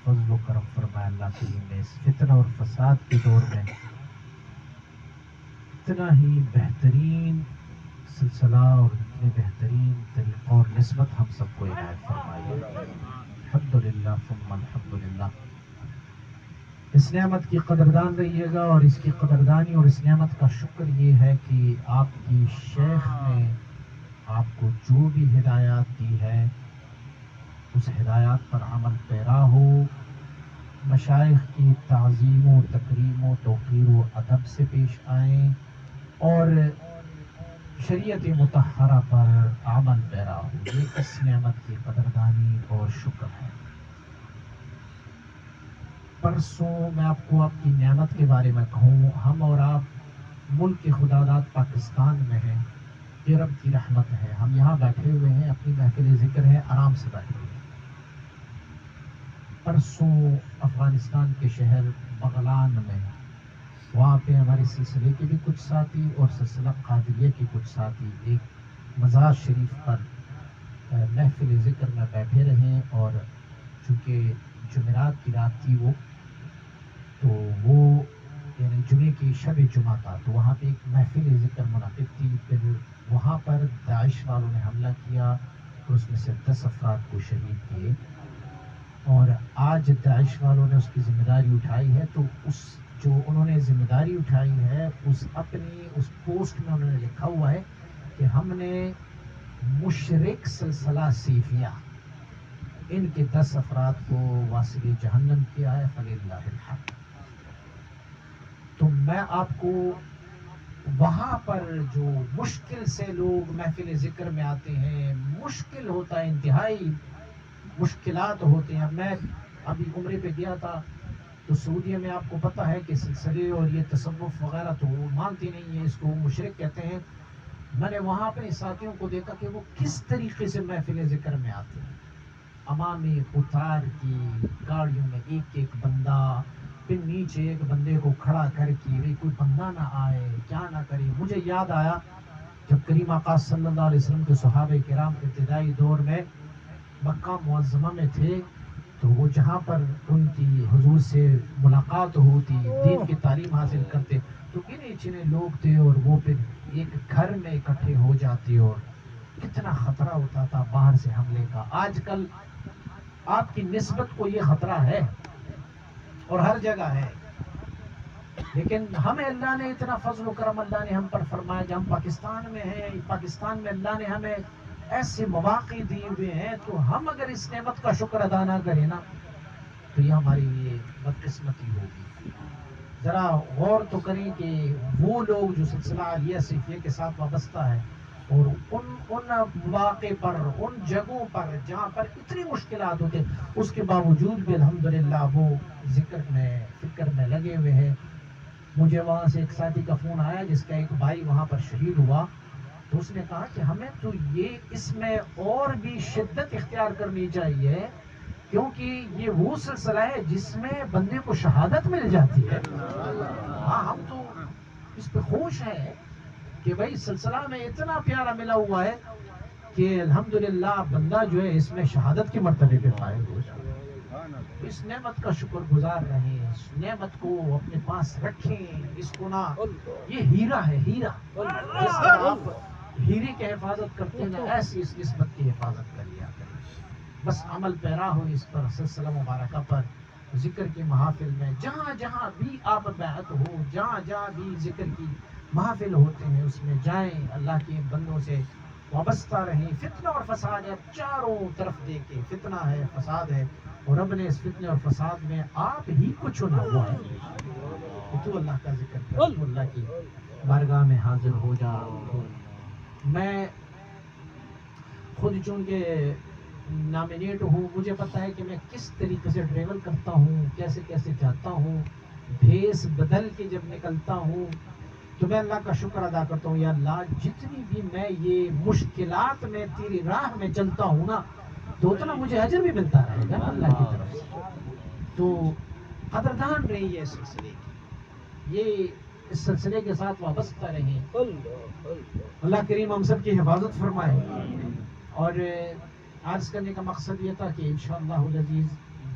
فضل و کرم فرمائے اللہ کریم نے اس فتنہ اور فساد کے دور میں اتنا ہی بہترین سلسلہ اور اتنے بہترین طریقہ اور نسبت ہم سب کو عنایت فرمائی ہے۔ الحمدللہ ثم الحمدللہ۔ اس نعمت کی قدردان رہیے گا، اور اس کی قدردانی اور اس نعمت کا شکر یہ ہے کہ آپ کی شیخ نے آپ کو جو بھی ہدایات دی ہے اس ہدایات پر عمل پیرا ہو، مشائخ کی تعظیم و تکریم و توقیر و ادب سے پیش آئیں، اور شریعت مطہرہ پر عمل پیرا ہو، یہ اس نعمت کی قدردانی اور شکر ہے۔ پرسوں میں آپ کو آپ کی نعمت کے بارے میں کہوں، ہم اور آپ ملک کے خداداد پاکستان میں ہیں، یہ رب کی رحمت ہے، ہم یہاں بیٹھے ہوئے ہیں، اپنی محفل ذکر ہے، آرام سے بیٹھے ہوئے ہیں۔ پرسوں افغانستان کے شہر بغلان میں، وہاں پہ ہمارے سلسلے کے بھی کچھ ساتھی اور سلسلہ قادریہ کے کچھ ساتھی ایک مزار شریف پر محفل ذکر میں بیٹھے رہے، اور چونکہ جمعرات کی رات تھی تو وہ یعنی جمعے کی شب جمعہ تھا، تو وہاں پہ ایک محفل ذکر منعقد تھی، پھر وہاں پر داعش والوں نے حملہ کیا اور اس میں سے 10 افراد کو شہید کیے، اور آج داعش والوں نے اس کی ذمہ داری اٹھائی ہے، تو اس جو انہوں نے ذمہ داری اٹھائی ہے اپنی اس پوسٹ میں انہوں نے لکھا ہوا ہے کہ ہم نے مشرک سلسلہ صیفیہ ان کے 10 افراد کو واصل جہنم کیا ہے، فللہ الحمد۔ تو میں آپ کو وہاں پر جو مشکل سے لوگ محفل ذکر میں آتے ہیں، مشکل ہوتا ہے، انتہائی مشکلات ہوتے ہیں۔ میں ابھی عمرے پہ گیا تھا تو سعودیہ میں آپ کو پتہ ہے کہ سلسلے اور یہ تصوف وغیرہ تو وہ مانتے نہیں ہیں، اس کو مشرک کہتے ہیں۔ میں نے وہاں اپنے ساتھیوں کو دیکھا کہ وہ کس طریقے سے محفل ذکر میں آتے ہیں، امامِ اتار کی گاڑیوں میں ایک ایک بندہ، پھر نیچے ایک بندے کو کھڑا کر کے بھئی کوئی بندہ نہ آئے، کیا نہ کرے۔ مجھے یاد آیا جب کریم آقا صلی اللہ علیہ وسلم کے صحابہ کرام ابتدائی دور میں مکہ معظمہ میں تھے، تو وہ جہاں پر ان کی حضور سے ملاقات ہوتی، دین کی تعلیم حاصل کرتے، تو گنے چنے لوگ تھے، اور وہ پھر ایک گھر میں اکٹھے ہو جاتے، اور کتنا خطرہ ہوتا تھا باہر سے حملے کا۔ آج کل آپ کی نسبت کو یہ خطرہ ہے اور ہر جگہ ہے، لیکن ہمیں اللہ نے اتنا فضل و کرم اللہ نے ہم پر فرمایا کہ ہم پاکستان میں ہیں، پاکستان میں اللہ نے ہمیں ایسے مواقع دیے ہوئے ہیں، تو ہم اگر اس نعمت کا شکر ادا نہ کریں نا تو یہ ہمارے لیے بدقسمتی ہوگی۔ ذرا غور تو کریں کہ وہ لوگ جو سلسلہ عالیہ صیفیہ کے ساتھ وابستہ ہے، اور ان مواقع پر، ان جگہوں پر جہاں پر اتنی مشکلات ہوتے ہیں، اس کے باوجود بھی الحمدللہ وہ ذکر میں فکر میں لگے ہوئے ہیں۔ مجھے وہاں سے ایک ساتھی کا فون آیا جس کا ایک بھائی وہاں پر شہید ہوا، تو اس نے کہا کہ ہمیں تو یہ اس میں اور بھی شدت اختیار کرنی چاہیے، کیونکہ یہ وہ سلسلہ ہے جس میں بندے کو شہادت مل جاتی ہے۔ ہاں، ہم تو اس پہ خوش ہیں کہ بھائی سلسلہ میں اتنا پیارا ملا ہوا ہے کہ الحمدللہ بندہ جو ہے اس میں شہادت کے مرتبے پہ فائز ہو جائے۔ اس نعمت کا شکر گزار رہیں، اس نعمت کو اپنے پاس رکھیں، اس کو نہ، یہ ہیرا ہے، ہیرا جس طرح آپ ہیرے کی حفاظت کرتے ہیں نا، ایسی اس نسبت کی حفاظت کر لیا کریں۔ بس عمل پیرا ہو اس پر، سلسلہ مبارکہ پر، ذکر کی محافل میں، جہاں جہاں بھی آپ بیعت ہو، جہاں جہاں بھی ذکر کی محافل ہوتے ہیں اس میں جائیں، اللہ کے بندوں سے وابستہ رہیں۔ فتنہ اور فساد ہے، چاروں طرف دیکھیں، فتنہ ہے، فساد ہے، اور رب نے اس فتنے اور فساد میں آپ ہی کو چنا ہوا ہے کہ تو اللہ کا ذکر کر، تو اللہ کی بارگاہ میں حاضر ہو جا۔ میں خود چونکہ نامینیٹ ہوں، مجھے پتہ ہے کہ میں کس طریقے سے ٹریول کرتا ہوں، کیسے کیسے جاتا ہوں، بھیس بدل کے جب نکلتا ہوں، تو میں اللہ کا شکر ادا کرتا ہوں، یا اللہ جتنی بھی میں یہ مشکلات میں تیری راہ میں چلتا ہوں نا، تو اتنا مجھے اجر بھی ملتا رہے گا اللہ کی طرف سے۔ تو قدردان رہی ہے سلسلے کی، یہ اس سلسلے کے ساتھ وابستہ رہیں، اللہ کریم ہم سب کی حفاظت فرمائے۔ اور عرض کرنے کا مقصد یہ تھا کہ انشاءاللہ العزیز